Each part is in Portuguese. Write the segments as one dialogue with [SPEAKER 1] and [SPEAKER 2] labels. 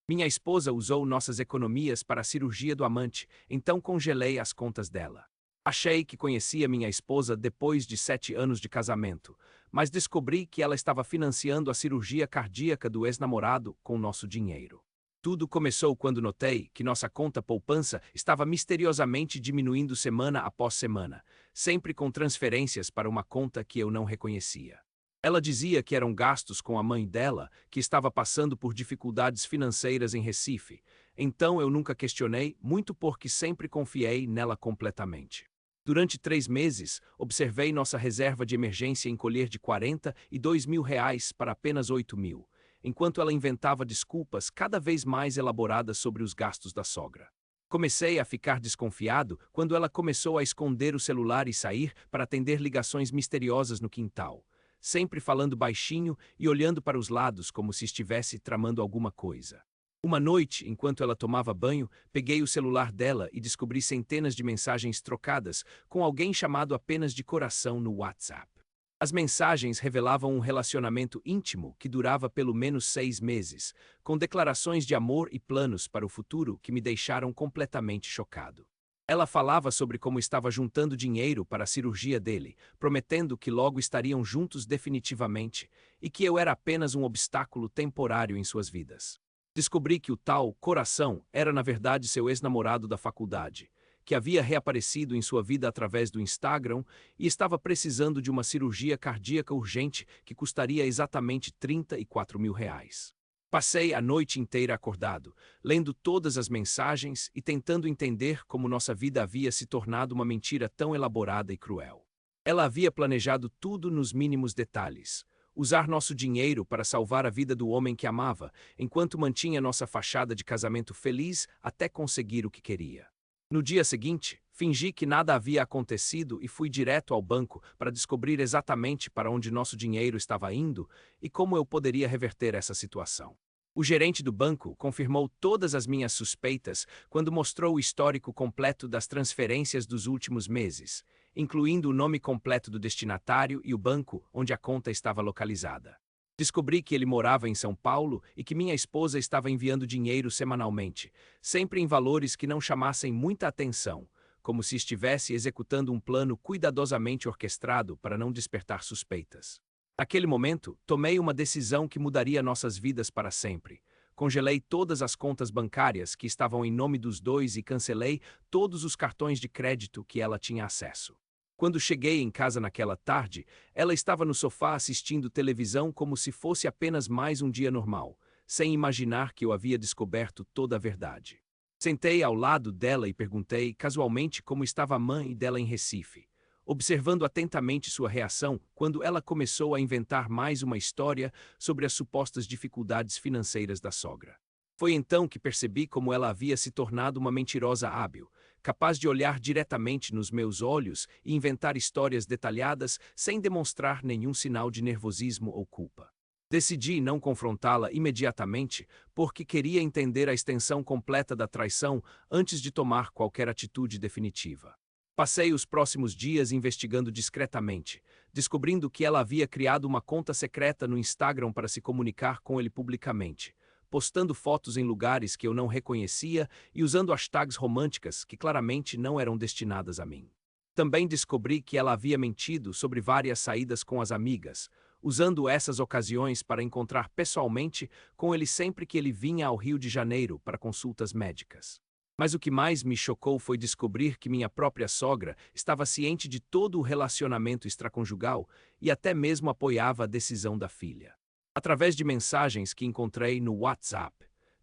[SPEAKER 1] Minha esposa usou nossas economias para a cirurgia do amante, então congelei as contas dela. Achei que conhecia minha esposa depois de 7 anos de casamento, mas descobri que ela estava financiando a cirurgia cardíaca do ex-namorado com nosso dinheiro. Tudo começou quando notei que nossa conta poupança estava misteriosamente diminuindo semana após semana, sempre com transferências para uma conta que eu não reconhecia. Ela dizia que eram gastos com a mãe dela, que estava passando por dificuldades financeiras em Recife, então eu nunca questionei, muito porque sempre confiei nela completamente. Durante 3 meses, observei nossa reserva de emergência encolher de 42 mil reais para apenas 8 mil, enquanto ela inventava desculpas cada vez mais elaboradas sobre os gastos da sogra. Comecei a ficar desconfiado quando ela começou a esconder o celular e sair para atender ligações misteriosas no quintal, sempre falando baixinho e olhando para os lados como se estivesse tramando alguma coisa. Uma noite, enquanto ela tomava banho, peguei o celular dela e descobri centenas de mensagens trocadas com alguém chamado apenas de coração no WhatsApp. As mensagens revelavam um relacionamento íntimo que durava pelo menos 6 meses, com declarações de amor e planos para o futuro que me deixaram completamente chocado. Ela falava sobre como estava juntando dinheiro para a cirurgia dele, prometendo que logo estariam juntos definitivamente e que eu era apenas um obstáculo temporário em suas vidas. Descobri que o tal coração era na verdade seu ex-namorado da faculdade, que havia reaparecido em sua vida através do Instagram e estava precisando de uma cirurgia cardíaca urgente que custaria exatamente 34 mil reais. Passei a noite inteira acordado, lendo todas as mensagens e tentando entender como nossa vida havia se tornado uma mentira tão elaborada e cruel. Ela havia planejado tudo nos mínimos detalhes. Usar nosso dinheiro para salvar a vida do homem que amava, enquanto mantinha nossa fachada de casamento feliz até conseguir o que queria. No dia seguinte, fingi que nada havia acontecido e fui direto ao banco para descobrir exatamente para onde nosso dinheiro estava indo e como eu poderia reverter essa situação. O gerente do banco confirmou todas as minhas suspeitas quando mostrou o histórico completo das transferências dos últimos meses, incluindo o nome completo do destinatário e o banco onde a conta estava localizada. Descobri que ele morava em São Paulo e que minha esposa estava enviando dinheiro semanalmente, sempre em valores que não chamassem muita atenção, como se estivesse executando um plano cuidadosamente orquestrado para não despertar suspeitas. Naquele momento, tomei uma decisão que mudaria nossas vidas para sempre. Congelei todas as contas bancárias que estavam em nome dos dois e cancelei todos os cartões de crédito que ela tinha acesso. Quando cheguei em casa naquela tarde, ela estava no sofá assistindo televisão como se fosse apenas mais um dia normal, sem imaginar que eu havia descoberto toda a verdade. Sentei ao lado dela e perguntei casualmente como estava a mãe dela em Recife, observando atentamente sua reação quando ela começou a inventar mais uma história sobre as supostas dificuldades financeiras da sogra. Foi então que percebi como ela havia se tornado uma mentirosa hábil, capaz de olhar diretamente nos meus olhos e inventar histórias detalhadas sem demonstrar nenhum sinal de nervosismo ou culpa. Decidi não confrontá-la imediatamente porque queria entender a extensão completa da traição antes de tomar qualquer atitude definitiva. Passei os próximos dias investigando discretamente, descobrindo que ela havia criado uma conta secreta no Instagram para se comunicar com ele publicamente, postando fotos em lugares que eu não reconhecia e usando hashtags românticas que claramente não eram destinadas a mim. Também descobri que ela havia mentido sobre várias saídas com as amigas, usando essas ocasiões para encontrar pessoalmente com ele sempre que ele vinha ao Rio de Janeiro para consultas médicas. Mas o que mais me chocou foi descobrir que minha própria sogra estava ciente de todo o relacionamento extraconjugal e até mesmo apoiava a decisão da filha. Através de mensagens que encontrei no WhatsApp,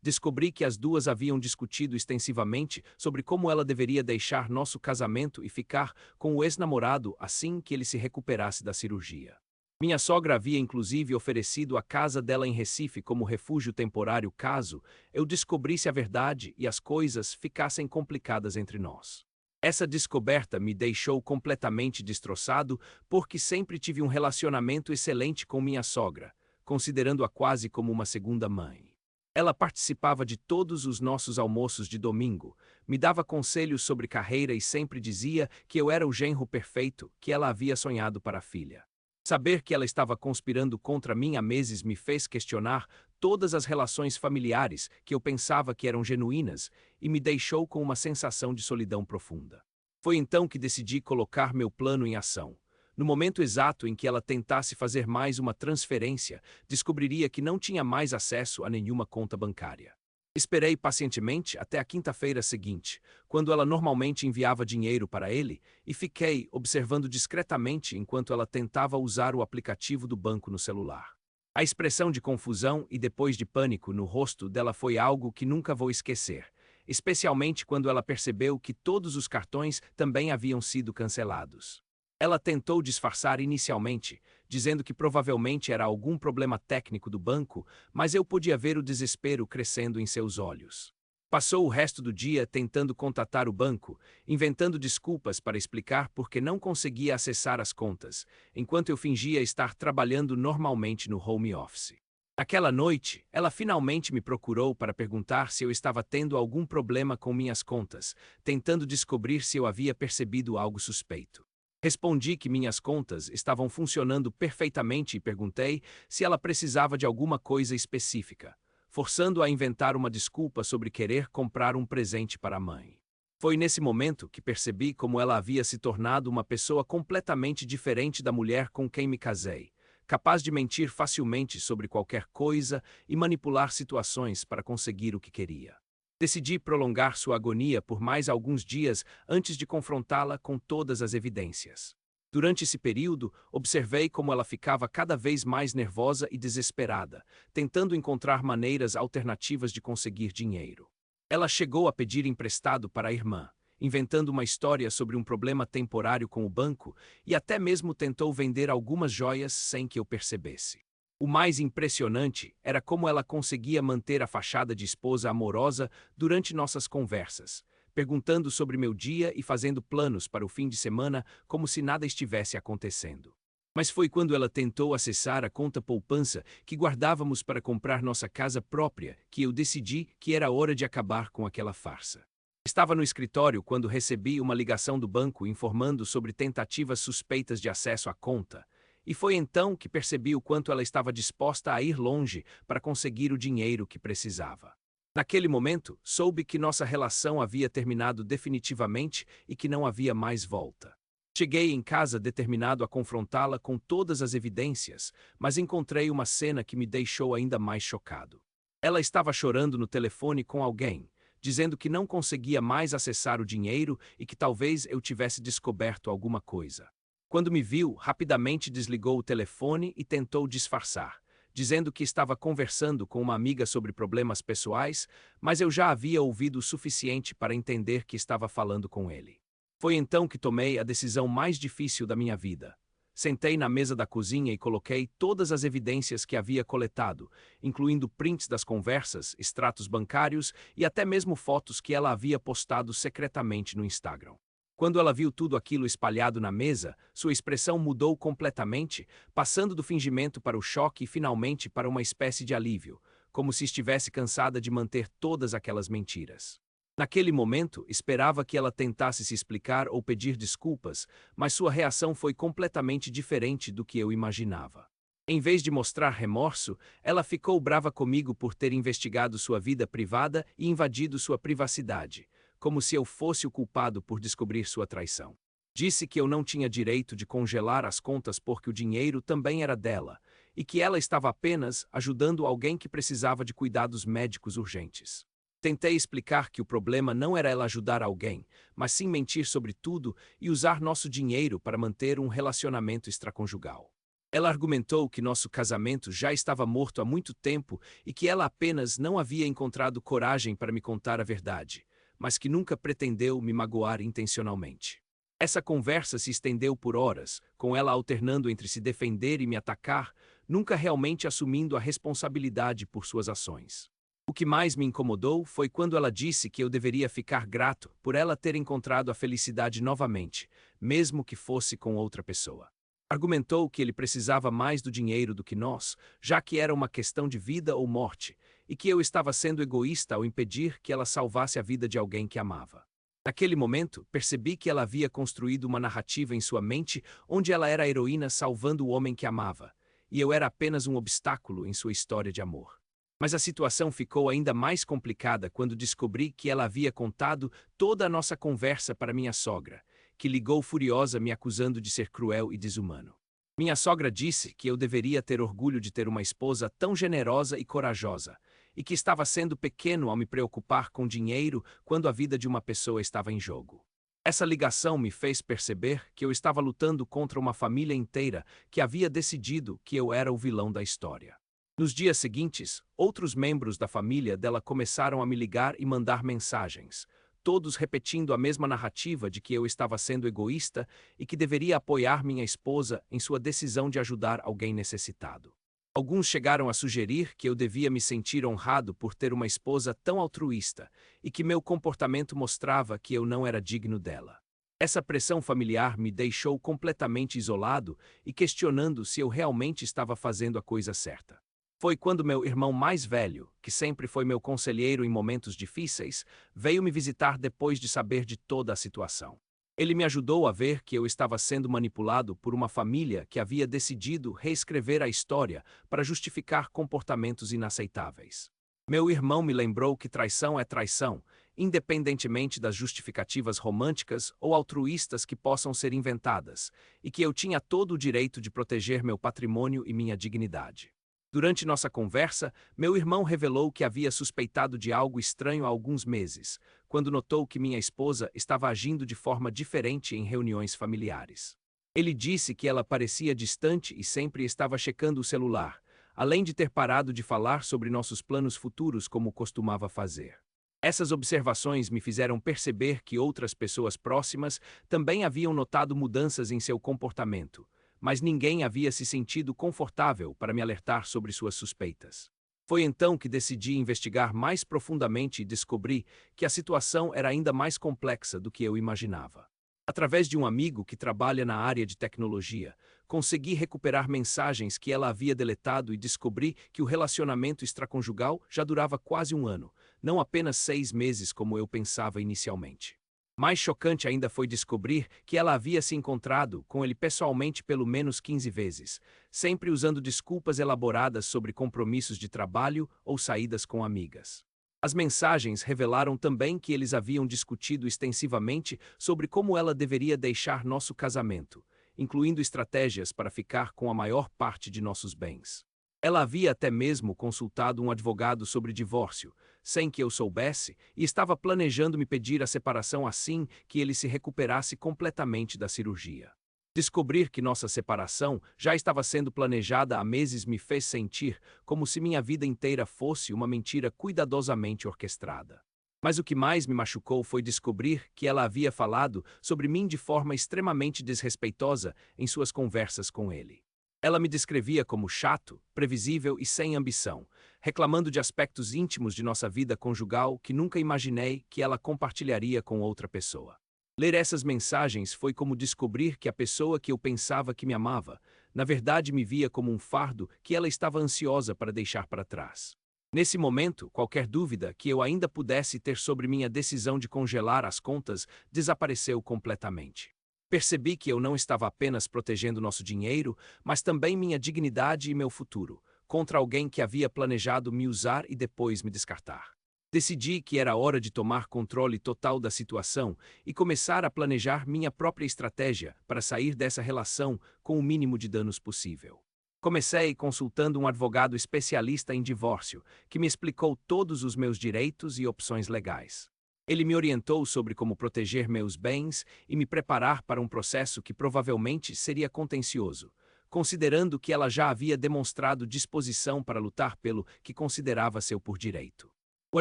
[SPEAKER 1] descobri que as duas haviam discutido extensivamente sobre como ela deveria deixar nosso casamento e ficar com o ex-namorado assim que ele se recuperasse da cirurgia. Minha sogra havia inclusive oferecido a casa dela em Recife como refúgio temporário caso eu descobrisse a verdade e as coisas ficassem complicadas entre nós. Essa descoberta me deixou completamente destroçado porque sempre tive um relacionamento excelente com minha sogra, considerando-a quase como uma segunda mãe. Ela participava de todos os nossos almoços de domingo, me dava conselhos sobre carreira e sempre dizia que eu era o genro perfeito que ela havia sonhado para a filha. Saber que ela estava conspirando contra mim há meses me fez questionar todas as relações familiares que eu pensava que eram genuínas e me deixou com uma sensação de solidão profunda. Foi então que decidi colocar meu plano em ação. No momento exato em que ela tentasse fazer mais uma transferência, descobriria que não tinha mais acesso a nenhuma conta bancária. Esperei pacientemente até a quinta-feira seguinte, quando ela normalmente enviava dinheiro para ele, e fiquei observando discretamente enquanto ela tentava usar o aplicativo do banco no celular. A expressão de confusão e depois de pânico no rosto dela foi algo que nunca vou esquecer, especialmente quando ela percebeu que todos os cartões também haviam sido cancelados. Ela tentou disfarçar inicialmente, dizendo que provavelmente era algum problema técnico do banco, mas eu podia ver o desespero crescendo em seus olhos. Passou o resto do dia tentando contatar o banco, inventando desculpas para explicar por que não conseguia acessar as contas, enquanto eu fingia estar trabalhando normalmente no home office. Naquela noite, ela finalmente me procurou para perguntar se eu estava tendo algum problema com minhas contas, tentando descobrir se eu havia percebido algo suspeito. Respondi que minhas contas estavam funcionando perfeitamente e perguntei se ela precisava de alguma coisa específica, forçando-a a inventar uma desculpa sobre querer comprar um presente para a mãe. Foi nesse momento que percebi como ela havia se tornado uma pessoa completamente diferente da mulher com quem me casei, capaz de mentir facilmente sobre qualquer coisa e manipular situações para conseguir o que queria. Decidi prolongar sua agonia por mais alguns dias antes de confrontá-la com todas as evidências. Durante esse período, observei como ela ficava cada vez mais nervosa e desesperada, tentando encontrar maneiras alternativas de conseguir dinheiro. Ela chegou a pedir emprestado para a irmã, inventando uma história sobre um problema temporário com o banco e até mesmo tentou vender algumas joias sem que eu percebesse. O mais impressionante era como ela conseguia manter a fachada de esposa amorosa durante nossas conversas, perguntando sobre meu dia e fazendo planos para o fim de semana como se nada estivesse acontecendo. Mas foi quando ela tentou acessar a conta poupança que guardávamos para comprar nossa casa própria que eu decidi que era hora de acabar com aquela farsa. Estava no escritório quando recebi uma ligação do banco informando sobre tentativas suspeitas de acesso à conta. E foi então que percebi o quanto ela estava disposta a ir longe para conseguir o dinheiro que precisava. Naquele momento, soube que nossa relação havia terminado definitivamente e que não havia mais volta. Cheguei em casa determinado a confrontá-la com todas as evidências, mas encontrei uma cena que me deixou ainda mais chocado. Ela estava chorando no telefone com alguém, dizendo que não conseguia mais acessar o dinheiro e que talvez eu tivesse descoberto alguma coisa. Quando me viu, rapidamente desligou o telefone e tentou disfarçar, dizendo que estava conversando com uma amiga sobre problemas pessoais, mas eu já havia ouvido o suficiente para entender que estava falando com ele. Foi então que tomei a decisão mais difícil da minha vida. Sentei na mesa da cozinha e coloquei todas as evidências que havia coletado, incluindo prints das conversas, extratos bancários e até mesmo fotos que ela havia postado secretamente no Instagram. Quando ela viu tudo aquilo espalhado na mesa, sua expressão mudou completamente, passando do fingimento para o choque e finalmente para uma espécie de alívio, como se estivesse cansada de manter todas aquelas mentiras. Naquele momento, esperava que ela tentasse se explicar ou pedir desculpas, mas sua reação foi completamente diferente do que eu imaginava. Em vez de mostrar remorso, ela ficou brava comigo por ter investigado sua vida privada e invadido sua privacidade, como se eu fosse o culpado por descobrir sua traição. Disse que eu não tinha direito de congelar as contas porque o dinheiro também era dela, e que ela estava apenas ajudando alguém que precisava de cuidados médicos urgentes. Tentei explicar que o problema não era ela ajudar alguém, mas sim mentir sobre tudo e usar nosso dinheiro para manter um relacionamento extraconjugal. Ela argumentou que nosso casamento já estava morto há muito tempo e que ela apenas não havia encontrado coragem para me contar a verdade, mas que nunca pretendeu me magoar intencionalmente. Essa conversa se estendeu por horas, com ela alternando entre se defender e me atacar, nunca realmente assumindo a responsabilidade por suas ações. O que mais me incomodou foi quando ela disse que eu deveria ficar grato por ela ter encontrado a felicidade novamente, mesmo que fosse com outra pessoa. Argumentou que ele precisava mais do dinheiro do que nós, já que era uma questão de vida ou morte, e que eu estava sendo egoísta ao impedir que ela salvasse a vida de alguém que amava. Naquele momento, percebi que ela havia construído uma narrativa em sua mente onde ela era a heroína salvando o homem que amava, e eu era apenas um obstáculo em sua história de amor. Mas a situação ficou ainda mais complicada quando descobri que ela havia contado toda a nossa conversa para minha sogra, que ligou furiosa me acusando de ser cruel e desumano. Minha sogra disse que eu deveria ter orgulho de ter uma esposa tão generosa e corajosa, e que estava sendo pequeno ao me preocupar com dinheiro quando a vida de uma pessoa estava em jogo. Essa ligação me fez perceber que eu estava lutando contra uma família inteira que havia decidido que eu era o vilão da história. Nos dias seguintes, outros membros da família dela começaram a me ligar e mandar mensagens, todos repetindo a mesma narrativa de que eu estava sendo egoísta e que deveria apoiar minha esposa em sua decisão de ajudar alguém necessitado. Alguns chegaram a sugerir que eu devia me sentir honrado por ter uma esposa tão altruísta e que meu comportamento mostrava que eu não era digno dela. Essa pressão familiar me deixou completamente isolado e questionando se eu realmente estava fazendo a coisa certa. Foi quando meu irmão mais velho, que sempre foi meu conselheiro em momentos difíceis, veio me visitar depois de saber de toda a situação. Ele me ajudou a ver que eu estava sendo manipulado por uma família que havia decidido reescrever a história para justificar comportamentos inaceitáveis. Meu irmão me lembrou que traição é traição, independentemente das justificativas românticas ou altruístas que possam ser inventadas, e que eu tinha todo o direito de proteger meu patrimônio e minha dignidade. Durante nossa conversa, meu irmão revelou que havia suspeitado de algo estranho há alguns meses, quando notou que minha esposa estava agindo de forma diferente em reuniões familiares. Ele disse que ela parecia distante e sempre estava checando o celular, além de ter parado de falar sobre nossos planos futuros como costumava fazer. Essas observações me fizeram perceber que outras pessoas próximas também haviam notado mudanças em seu comportamento, mas ninguém havia se sentido confortável para me alertar sobre suas suspeitas. Foi então que decidi investigar mais profundamente e descobri que a situação era ainda mais complexa do que eu imaginava. Através de um amigo que trabalha na área de tecnologia, consegui recuperar mensagens que ela havia deletado e descobri que o relacionamento extraconjugal já durava quase um ano, não apenas 6 meses como eu pensava inicialmente. Mais chocante ainda foi descobrir que ela havia se encontrado com ele pessoalmente pelo menos 15 vezes, sempre usando desculpas elaboradas sobre compromissos de trabalho ou saídas com amigas. As mensagens revelaram também que eles haviam discutido extensivamente sobre como ela deveria deixar nosso casamento, incluindo estratégias para ficar com a maior parte de nossos bens. Ela havia até mesmo consultado um advogado sobre divórcio, sem que eu soubesse, e estava planejando me pedir a separação assim que ele se recuperasse completamente da cirurgia. Descobrir que nossa separação já estava sendo planejada há meses me fez sentir como se minha vida inteira fosse uma mentira cuidadosamente orquestrada. Mas o que mais me machucou foi descobrir que ela havia falado sobre mim de forma extremamente desrespeitosa em suas conversas com ele. Ela me descrevia como chato, previsível e sem ambição, reclamando de aspectos íntimos de nossa vida conjugal que nunca imaginei que ela compartilharia com outra pessoa. Ler essas mensagens foi como descobrir que a pessoa que eu pensava que me amava, na verdade me via como um fardo que ela estava ansiosa para deixar para trás. Nesse momento, qualquer dúvida que eu ainda pudesse ter sobre minha decisão de congelar as contas desapareceu completamente. Percebi que eu não estava apenas protegendo nosso dinheiro, mas também minha dignidade e meu futuro, contra alguém que havia planejado me usar e depois me descartar. Decidi que era hora de tomar controle total da situação e começar a planejar minha própria estratégia para sair dessa relação com o mínimo de danos possível. Comecei consultando um advogado especialista em divórcio, que me explicou todos os meus direitos e opções legais. Ele me orientou sobre como proteger meus bens e me preparar para um processo que provavelmente seria contencioso, considerando que ela já havia demonstrado disposição para lutar pelo que considerava seu por direito. O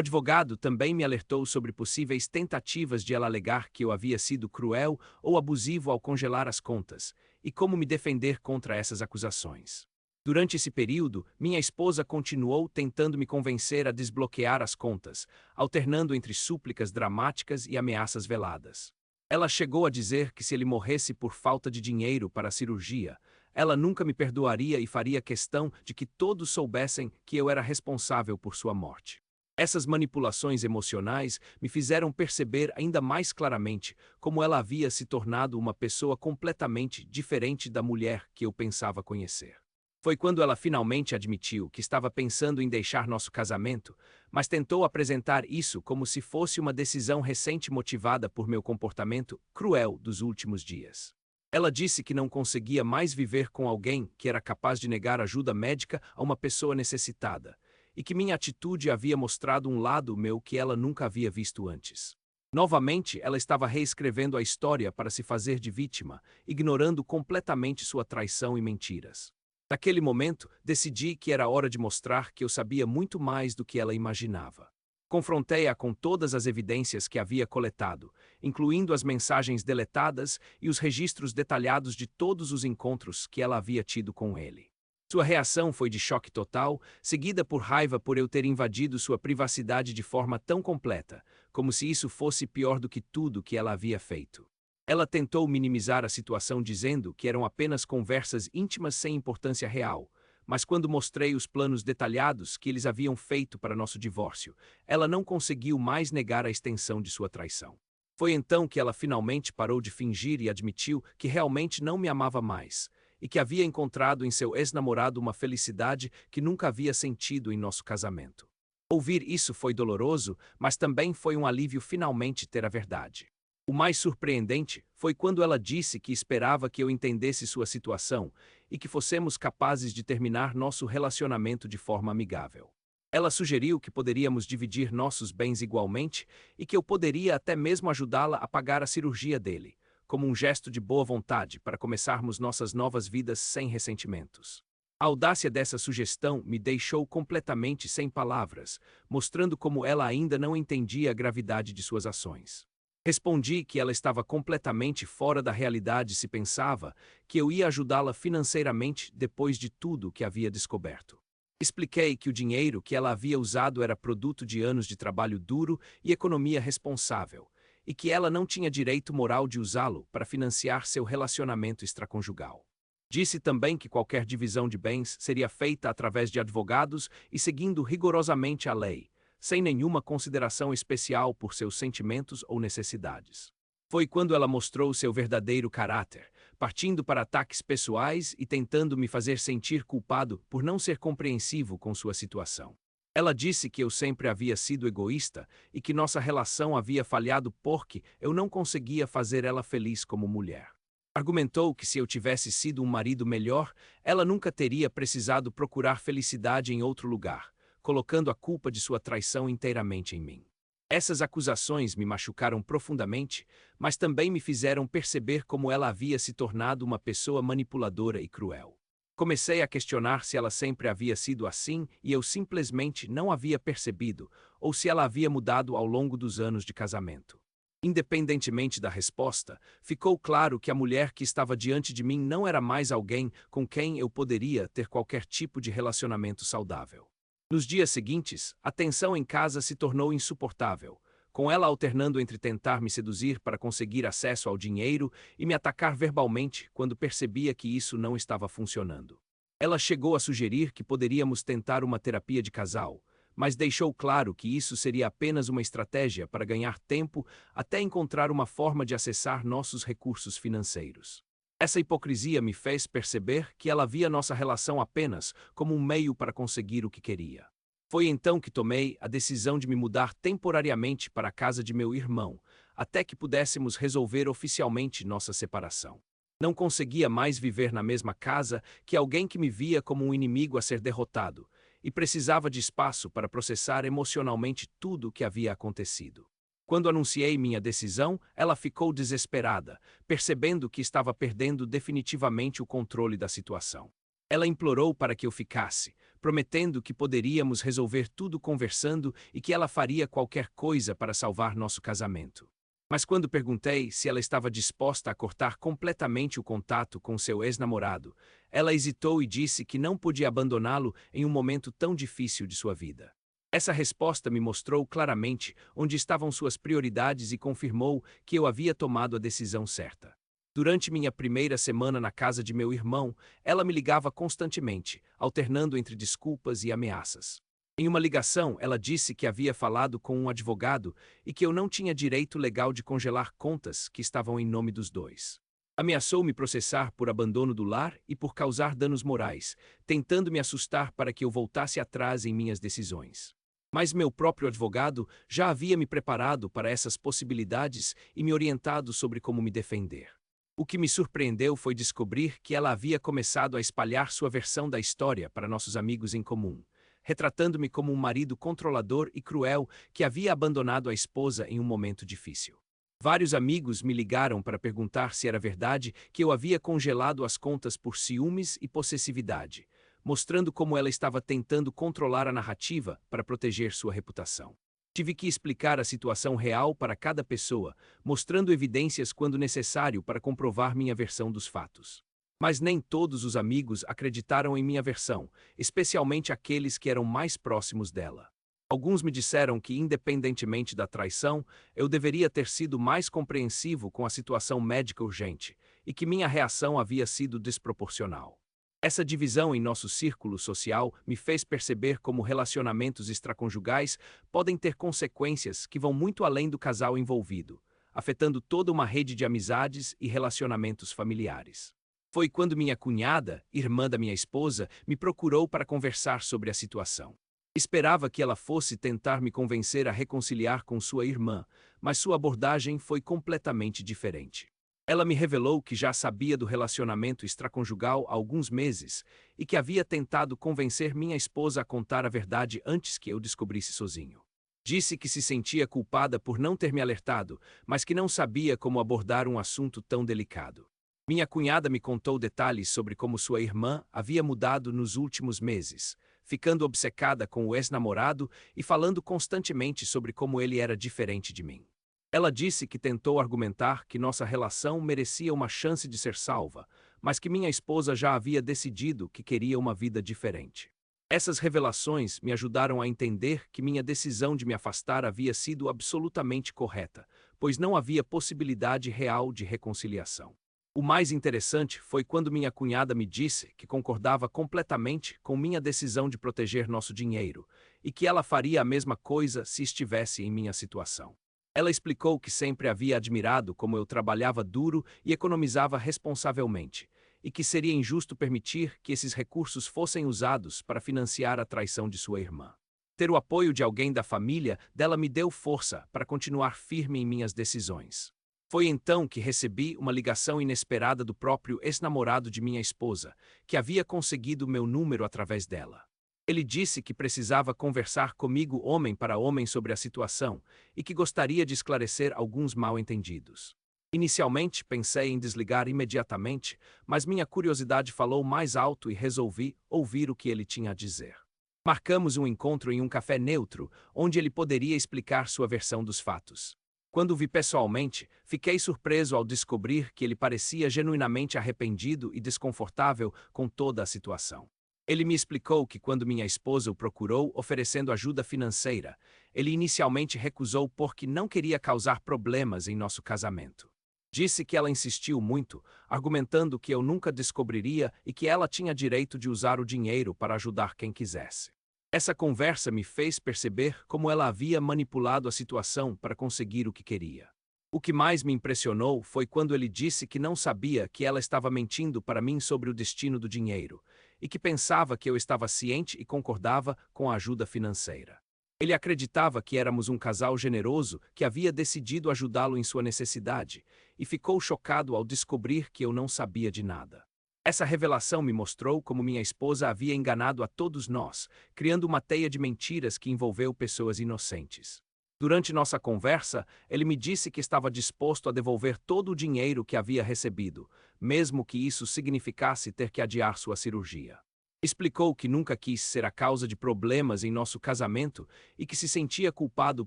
[SPEAKER 1] advogado também me alertou sobre possíveis tentativas de ela alegar que eu havia sido cruel ou abusivo ao congelar as contas, e como me defender contra essas acusações. Durante esse período, minha esposa continuou tentando me convencer a desbloquear as contas, alternando entre súplicas dramáticas e ameaças veladas. Ela chegou a dizer que se ele morresse por falta de dinheiro para a cirurgia, ela nunca me perdoaria e faria questão de que todos soubessem que eu era responsável por sua morte. Essas manipulações emocionais me fizeram perceber ainda mais claramente como ela havia se tornado uma pessoa completamente diferente da mulher que eu pensava conhecer. Foi quando ela finalmente admitiu que estava pensando em deixar nosso casamento, mas tentou apresentar isso como se fosse uma decisão recente motivada por meu comportamento cruel dos últimos dias. Ela disse que não conseguia mais viver com alguém que era capaz de negar ajuda médica a uma pessoa necessitada, e que minha atitude havia mostrado um lado meu que ela nunca havia visto antes. Novamente, ela estava reescrevendo a história para se fazer de vítima, ignorando completamente sua traição e mentiras. Naquele momento, decidi que era hora de mostrar que eu sabia muito mais do que ela imaginava. Confrontei-a com todas as evidências que havia coletado, incluindo as mensagens deletadas e os registros detalhados de todos os encontros que ela havia tido com ele. Sua reação foi de choque total, seguida por raiva por eu ter invadido sua privacidade de forma tão completa, como se isso fosse pior do que tudo que ela havia feito. Ela tentou minimizar a situação dizendo que eram apenas conversas íntimas sem importância real, mas quando mostrei os planos detalhados que eles haviam feito para nosso divórcio, ela não conseguiu mais negar a extensão de sua traição. Foi então que ela finalmente parou de fingir e admitiu que realmente não me amava mais, e que havia encontrado em seu ex-namorado uma felicidade que nunca havia sentido em nosso casamento. Ouvir isso foi doloroso, mas também foi um alívio finalmente ter a verdade. O mais surpreendente foi quando ela disse que esperava que eu entendesse sua situação e que fossemos capazes de terminar nosso relacionamento de forma amigável. Ela sugeriu que poderíamos dividir nossos bens igualmente e que eu poderia até mesmo ajudá-la a pagar a cirurgia dele, como um gesto de boa vontade para começarmos nossas novas vidas sem ressentimentos. A audácia dessa sugestão me deixou completamente sem palavras, mostrando como ela ainda não entendia a gravidade de suas ações. Respondi que ela estava completamente fora da realidade se pensava que eu ia ajudá-la financeiramente depois de tudo que havia descoberto. Expliquei que o dinheiro que ela havia usado era produto de anos de trabalho duro e economia responsável, e que ela não tinha direito moral de usá-lo para financiar seu relacionamento extraconjugal. Disse também que qualquer divisão de bens seria feita através de advogados e seguindo rigorosamente a lei, sem nenhuma consideração especial por seus sentimentos ou necessidades. Foi quando ela mostrou seu verdadeiro caráter, partindo para ataques pessoais e tentando me fazer sentir culpado por não ser compreensivo com sua situação. Ela disse que eu sempre havia sido egoísta e que nossa relação havia falhado porque eu não conseguia fazer ela feliz como mulher. Argumentou que se eu tivesse sido um marido melhor, ela nunca teria precisado procurar felicidade em outro lugar, colocando a culpa de sua traição inteiramente em mim. Essas acusações me machucaram profundamente, mas também me fizeram perceber como ela havia se tornado uma pessoa manipuladora e cruel. Comecei a questionar se ela sempre havia sido assim e eu simplesmente não havia percebido, ou se ela havia mudado ao longo dos anos de casamento. Independentemente da resposta, ficou claro que a mulher que estava diante de mim não era mais alguém com quem eu poderia ter qualquer tipo de relacionamento saudável. Nos dias seguintes, a tensão em casa se tornou insuportável, com ela alternando entre tentar me seduzir para conseguir acesso ao dinheiro e me atacar verbalmente quando percebia que isso não estava funcionando. Ela chegou a sugerir que poderíamos tentar uma terapia de casal, mas deixou claro que isso seria apenas uma estratégia para ganhar tempo até encontrar uma forma de acessar nossos recursos financeiros. Essa hipocrisia me fez perceber que ela via nossa relação apenas como um meio para conseguir o que queria. Foi então que tomei a decisão de me mudar temporariamente para a casa de meu irmão, até que pudéssemos resolver oficialmente nossa separação. Não conseguia mais viver na mesma casa que alguém que me via como um inimigo a ser derrotado, e precisava de espaço para processar emocionalmente tudo o que havia acontecido. Quando anunciei minha decisão, ela ficou desesperada, percebendo que estava perdendo definitivamente o controle da situação. Ela implorou para que eu ficasse, prometendo que poderíamos resolver tudo conversando e que ela faria qualquer coisa para salvar nosso casamento. Mas quando perguntei se ela estava disposta a cortar completamente o contato com seu ex-namorado, ela hesitou e disse que não podia abandoná-lo em um momento tão difícil de sua vida. Essa resposta me mostrou claramente onde estavam suas prioridades e confirmou que eu havia tomado a decisão certa. Durante minha primeira semana na casa de meu irmão, ela me ligava constantemente, alternando entre desculpas e ameaças. Em uma ligação, ela disse que havia falado com um advogado e que eu não tinha direito legal de congelar contas que estavam em nome dos dois. Ameaçou me processar por abandono do lar e por causar danos morais, tentando me assustar para que eu voltasse atrás em minhas decisões. Mas meu próprio advogado já havia me preparado para essas possibilidades e me orientado sobre como me defender. O que me surpreendeu foi descobrir que ela havia começado a espalhar sua versão da história para nossos amigos em comum, retratando-me como um marido controlador e cruel que havia abandonado a esposa em um momento difícil. Vários amigos me ligaram para perguntar se era verdade que eu havia congelado as contas por ciúmes e possessividade, mostrando como ela estava tentando controlar a narrativa para proteger sua reputação. Tive que explicar a situação real para cada pessoa, mostrando evidências quando necessário para comprovar minha versão dos fatos. Mas nem todos os amigos acreditaram em minha versão, especialmente aqueles que eram mais próximos dela. Alguns me disseram que, independentemente da traição, eu deveria ter sido mais compreensivo com a situação médica urgente e que minha reação havia sido desproporcional. Essa divisão em nosso círculo social me fez perceber como relacionamentos extraconjugais podem ter consequências que vão muito além do casal envolvido, afetando toda uma rede de amizades e relacionamentos familiares. Foi quando minha cunhada, irmã da minha esposa, me procurou para conversar sobre a situação. Esperava que ela fosse tentar me convencer a reconciliar com sua irmã, mas sua abordagem foi completamente diferente. Ela me revelou que já sabia do relacionamento extraconjugal há alguns meses e que havia tentado convencer minha esposa a contar a verdade antes que eu descobrisse sozinho. Disse que se sentia culpada por não ter me alertado, mas que não sabia como abordar um assunto tão delicado. Minha cunhada me contou detalhes sobre como sua irmã havia mudado nos últimos meses, ficando obcecada com o ex-namorado e falando constantemente sobre como ele era diferente de mim. Ela disse que tentou argumentar que nossa relação merecia uma chance de ser salva, mas que minha esposa já havia decidido que queria uma vida diferente. Essas revelações me ajudaram a entender que minha decisão de me afastar havia sido absolutamente correta, pois não havia possibilidade real de reconciliação. O mais interessante foi quando minha cunhada me disse que concordava completamente com minha decisão de proteger nosso dinheiro e que ela faria a mesma coisa se estivesse em minha situação. Ela explicou que sempre havia admirado como eu trabalhava duro e economizava responsavelmente, e que seria injusto permitir que esses recursos fossem usados para financiar a traição de sua irmã. Ter o apoio de alguém da família dela me deu força para continuar firme em minhas decisões. Foi então que recebi uma ligação inesperada do próprio ex-namorado de minha esposa, que havia conseguido meu número através dela. Ele disse que precisava conversar comigo homem para homem sobre a situação e que gostaria de esclarecer alguns mal-entendidos. Inicialmente, pensei em desligar imediatamente, mas minha curiosidade falou mais alto e resolvi ouvir o que ele tinha a dizer. Marcamos um encontro em um café neutro, onde ele poderia explicar sua versão dos fatos. Quando o vi pessoalmente, fiquei surpreso ao descobrir que ele parecia genuinamente arrependido e desconfortável com toda a situação. Ele me explicou que quando minha esposa o procurou oferecendo ajuda financeira, ele inicialmente recusou porque não queria causar problemas em nosso casamento. Disse que ela insistiu muito, argumentando que eu nunca descobriria e que ela tinha direito de usar o dinheiro para ajudar quem quisesse. Essa conversa me fez perceber como ela havia manipulado a situação para conseguir o que queria. O que mais me impressionou foi quando ele disse que não sabia que ela estava mentindo para mim sobre o destino do dinheiro, e que pensava que eu estava ciente e concordava com a ajuda financeira. Ele acreditava que éramos um casal generoso que havia decidido ajudá-lo em sua necessidade, e ficou chocado ao descobrir que eu não sabia de nada. Essa revelação me mostrou como minha esposa havia enganado a todos nós, criando uma teia de mentiras que envolveu pessoas inocentes. Durante nossa conversa, ele me disse que estava disposto a devolver todo o dinheiro que havia recebido, mesmo que isso significasse ter que adiar sua cirurgia. Explicou que nunca quis ser a causa de problemas em nosso casamento e que se sentia culpado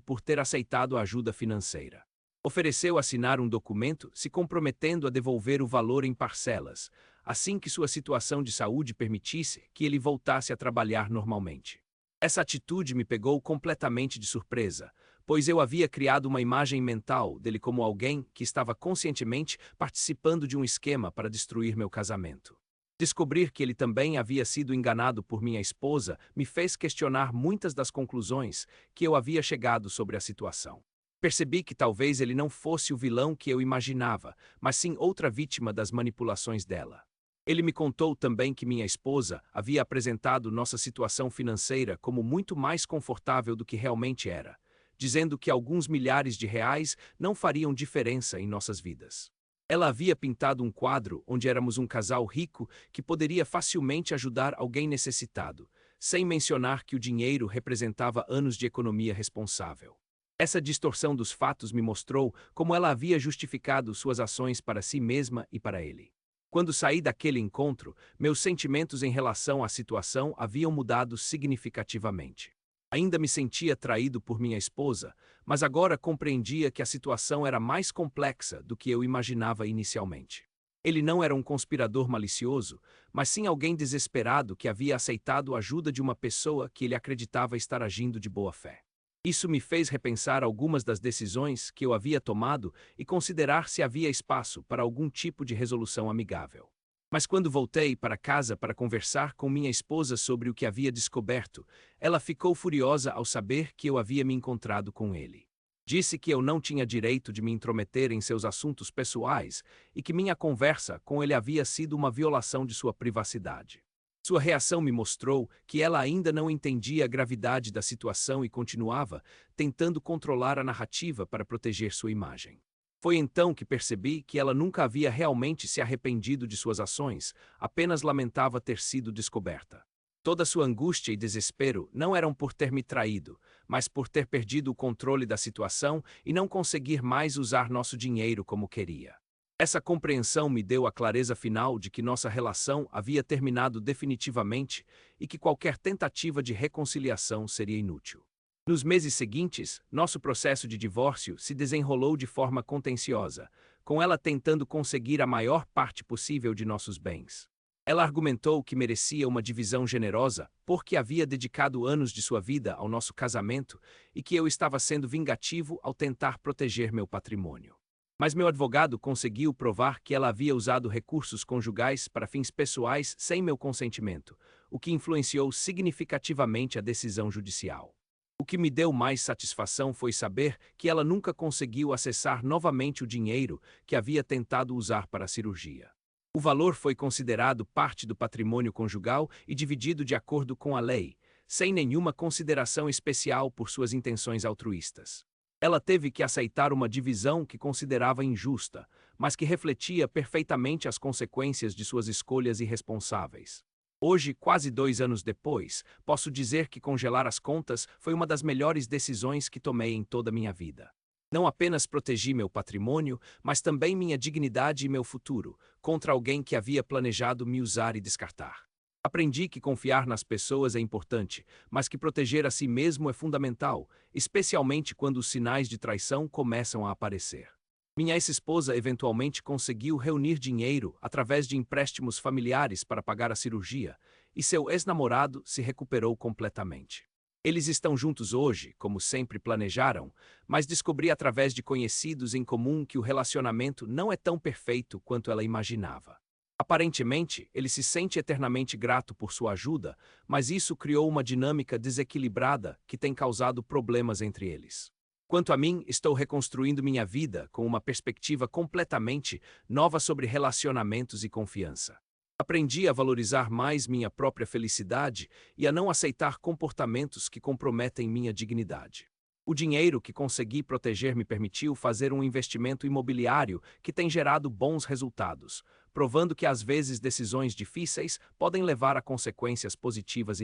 [SPEAKER 1] por ter aceitado a ajuda financeira. Ofereceu assinar um documento se comprometendo a devolver o valor em parcelas, assim que sua situação de saúde permitisse que ele voltasse a trabalhar normalmente. Essa atitude me pegou completamente de surpresa, pois eu havia criado uma imagem mental dele como alguém que estava conscientemente participando de um esquema para destruir meu casamento. Descobrir que ele também havia sido enganado por minha esposa me fez questionar muitas das conclusões que eu havia chegado sobre a situação. Percebi que talvez ele não fosse o vilão que eu imaginava, mas sim outra vítima das manipulações dela. Ele me contou também que minha esposa havia apresentado nossa situação financeira como muito mais confortável do que realmente era, dizendo que alguns milhares de reais não fariam diferença em nossas vidas. Ela havia pintado um quadro onde éramos um casal rico que poderia facilmente ajudar alguém necessitado, sem mencionar que o dinheiro representava anos de economia responsável. Essa distorção dos fatos me mostrou como ela havia justificado suas ações para si mesma e para ele. Quando saí daquele encontro, meus sentimentos em relação à situação haviam mudado significativamente. Ainda me sentia traído por minha esposa, mas agora compreendia que a situação era mais complexa do que eu imaginava inicialmente. Ele não era um conspirador malicioso, mas sim alguém desesperado que havia aceitado a ajuda de uma pessoa que ele acreditava estar agindo de boa fé. Isso me fez repensar algumas das decisões que eu havia tomado e considerar se havia espaço para algum tipo de resolução amigável. Mas quando voltei para casa para conversar com minha esposa sobre o que havia descoberto, ela ficou furiosa ao saber que eu havia me encontrado com ele. Disse que eu não tinha direito de me intrometer em seus assuntos pessoais e que minha conversa com ele havia sido uma violação de sua privacidade. Sua reação me mostrou que ela ainda não entendia a gravidade da situação e continuava tentando controlar a narrativa para proteger sua imagem. Foi então que percebi que ela nunca havia realmente se arrependido de suas ações, apenas lamentava ter sido descoberta. Toda sua angústia e desespero não eram por ter me traído, mas por ter perdido o controle da situação e não conseguir mais usar nosso dinheiro como queria. Essa compreensão me deu a clareza final de que nossa relação havia terminado definitivamente e que qualquer tentativa de reconciliação seria inútil. Nos meses seguintes, nosso processo de divórcio se desenrolou de forma contenciosa, com ela tentando conseguir a maior parte possível de nossos bens. Ela argumentou que merecia uma divisão generosa porque havia dedicado anos de sua vida ao nosso casamento e que eu estava sendo vingativo ao tentar proteger meu patrimônio. Mas meu advogado conseguiu provar que ela havia usado recursos conjugais para fins pessoais sem meu consentimento, o que influenciou significativamente a decisão judicial. O que me deu mais satisfação foi saber que ela nunca conseguiu acessar novamente o dinheiro que havia tentado usar para a cirurgia. O valor foi considerado parte do patrimônio conjugal e dividido de acordo com a lei, sem nenhuma consideração especial por suas intenções altruístas. Ela teve que aceitar uma divisão que considerava injusta, mas que refletia perfeitamente as consequências de suas escolhas irresponsáveis. Hoje, quase 2 anos depois, posso dizer que congelar as contas foi uma das melhores decisões que tomei em toda a minha vida. Não apenas protegi meu patrimônio, mas também minha dignidade e meu futuro, contra alguém que havia planejado me usar e descartar. Aprendi que confiar nas pessoas é importante, mas que proteger a si mesmo é fundamental, especialmente quando os sinais de traição começam a aparecer. Minha ex-esposa eventualmente conseguiu reunir dinheiro através de empréstimos familiares para pagar a cirurgia, e seu ex-namorado se recuperou completamente. Eles estão juntos hoje, como sempre planejaram, mas descobri através de conhecidos em comum que o relacionamento não é tão perfeito quanto ela imaginava. Aparentemente, ele se sente eternamente grato por sua ajuda, mas isso criou uma dinâmica desequilibrada que tem causado problemas entre eles. Quanto a mim, estou reconstruindo minha vida com uma perspectiva completamente nova sobre relacionamentos e confiança. Aprendi a valorizar mais minha própria felicidade e a não aceitar comportamentos que comprometem minha dignidade. O dinheiro que consegui proteger me permitiu fazer um investimento imobiliário que tem gerado bons resultados, provando que às vezes decisões difíceis podem levar a consequências positivas.